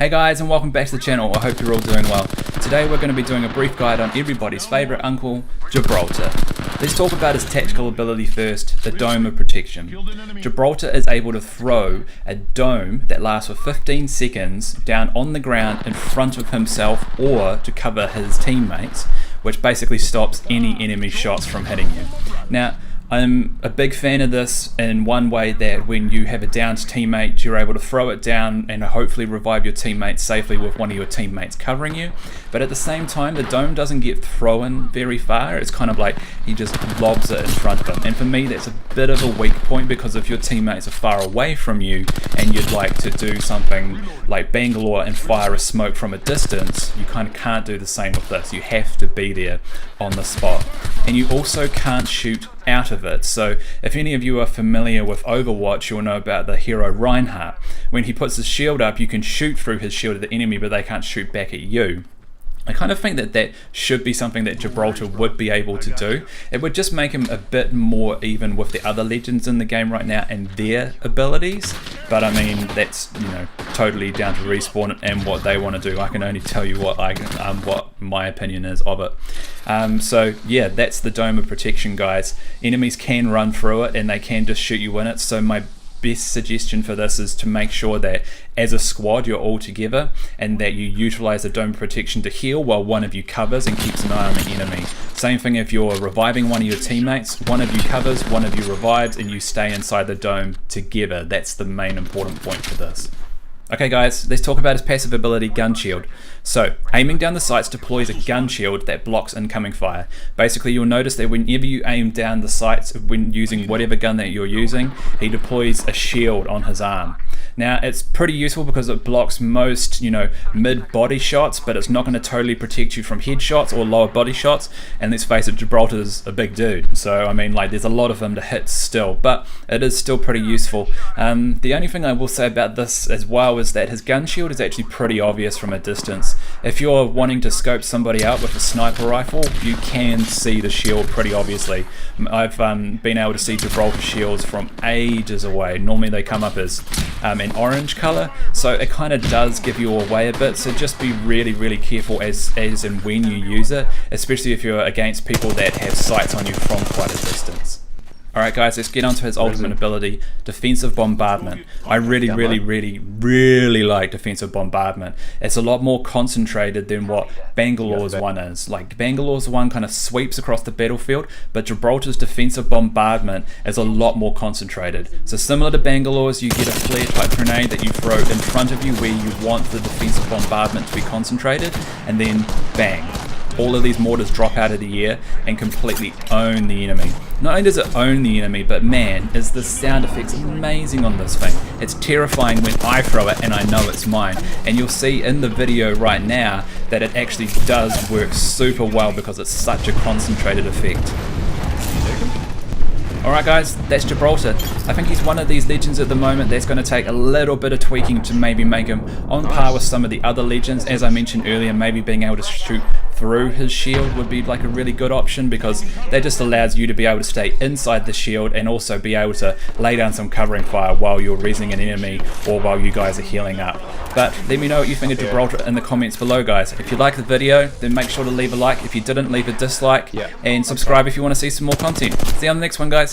Hey guys, and welcome back to the channel. I hope you're all doing well. Today we're going to be doing a brief guide on everybody's favourite uncle, Gibraltar. Let's talk about his tactical ability first, the Dome of Protection. Gibraltar is able to throw a dome that lasts for 15 seconds down on the ground in front of himself or to cover his teammates, which basically stops any enemy shots from hitting you. Now, I'm a big fan of this in one way, that when you have a downed teammate, you're able to throw it down and hopefully revive your teammate safely with one of your teammates covering you. But at the same time, the dome doesn't get thrown very far. It's kind of like he just lobs it in front of him. And for me, that's a bit of a weak point, because if your teammates are far away from you and you'd like to do something like Bangalore and fire a smoke from a distance, you kind of can't do the same with this. You have to be there on the spot. And you also can't shoot out of it. So if any of you are familiar with Overwatch, you'll know about the hero Reinhardt. When he puts his shield up, you can shoot through his shield at the enemy, but they can't shoot back at you. I kind of think that that should be something that Gibraltar would be able to do. It would just make him a bit more even with the other legends in the game right now and their abilities. But I mean, that's, you know, totally down to Respawn and what they want to do. I can only tell you what what my opinion is of it. So yeah, that's the Dome of Protection, guys. Enemies can run through it and they can just shoot you in it. So my best suggestion for this is to make sure that as a squad you're all together and that you utilize the Dome of Protection to heal while one of you covers and keeps an eye on the enemy. Same thing if you're reviving one of your teammates, one of you covers, one of you revives, and you stay inside the dome together. That's the main important point for this. Okay guys, let's talk about his passive ability, Gun Shield. So, aiming down the sights deploys a gun shield that blocks incoming fire. Basically, you'll notice that whenever you aim down the sights, when using whatever gun that you're using, he deploys a shield on his arm. Now, it's pretty useful because it blocks most, mid-body shots, but it's not going to totally protect you from headshots or lower body shots. And let's face it, Gibraltar's a big dude. So, I mean, there's a lot of him to hit still, but it is still pretty useful. The only thing I will say about this as well is that his gun shield is actually pretty obvious from a distance. If you're wanting to scope somebody out with a sniper rifle, you can see the shield pretty obviously. I've been able to see Gibraltar shields from ages away. Normally they come up as an orange color, so it kind of does give you away a bit. So just be really careful as and when you use it, especially if you're against people that have sights on you from quite a distance. Alright guys, let's get on to his ultimate ability, Defensive Bombardment. I really like Defensive Bombardment. It's a lot more concentrated than what Bangalore's one is. Like, Bangalore's one kind of sweeps across the battlefield, but Gibraltar's Defensive Bombardment is a lot more concentrated. So similar to Bangalore's, you get a flare type grenade that you throw in front of you where you want the Defensive Bombardment to be concentrated, and then bang. All of these mortars drop out of the air and completely own the enemy. Not only does it own the enemy, but man, is the sound effects amazing on this thing. It's terrifying when I throw it and I know it's mine. And you'll see in the video right now that it actually does work super well because it's such a concentrated effect. Alright guys, that's Gibraltar. I think he's one of these legends at the moment that's going to take a little bit of tweaking to maybe make him on par with some of the other legends. As I mentioned earlier, maybe being able to shoot through his shield would be like a really good option, because that just allows you to be able to stay inside the shield and also be able to lay down some covering fire while you're rezzing an enemy or while you guys are healing up. But let me know what you think of Gibraltar in the comments below, guys. If you liked the video, then make sure to leave a like. If you didn't, leave a dislike, and subscribe if you want to see some more content. See you on the next one, guys.